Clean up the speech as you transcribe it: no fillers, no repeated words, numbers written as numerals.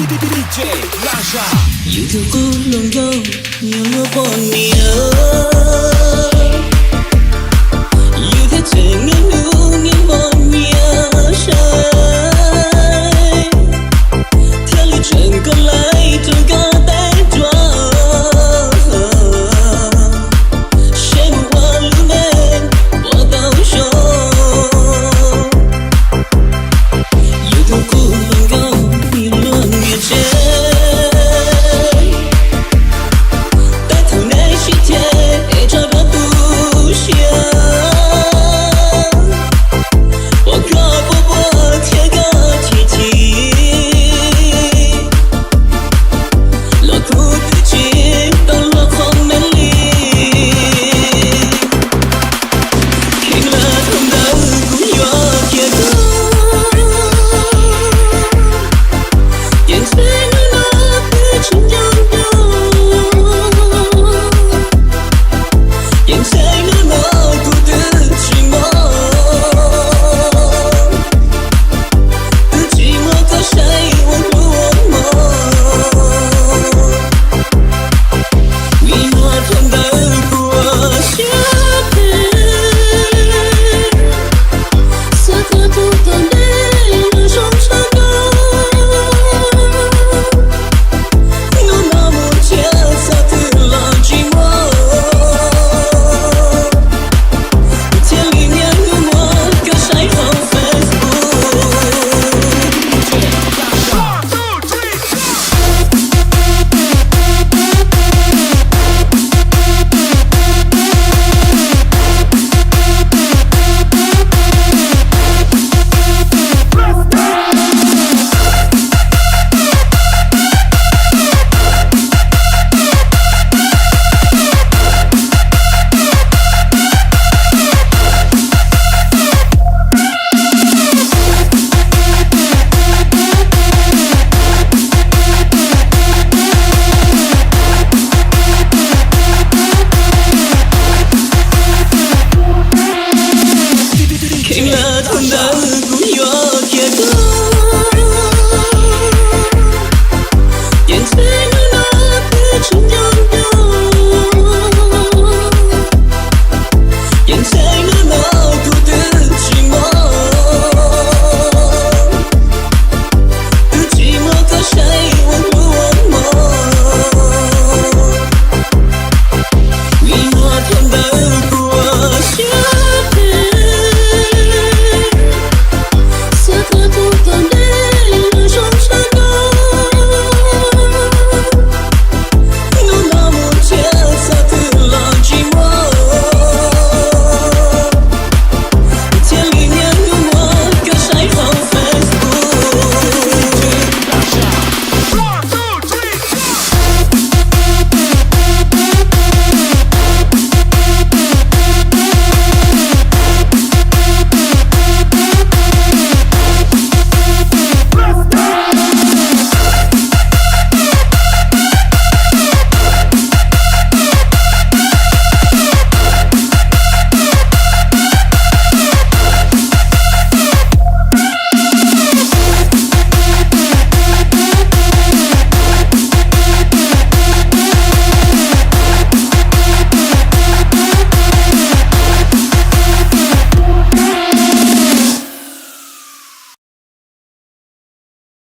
DJ Raja. Yêu thương cũ luôn go nhiều lúa bon mía. Yêu thế trời nghe nu nghe bon mía say. Theo lý chuyện còn lại trong cả tay trôi. Sẽ một hoa lưu men bỏ tao cho. Yêu thương cũ luôn go nhiều luôn mía say. Kim là thằng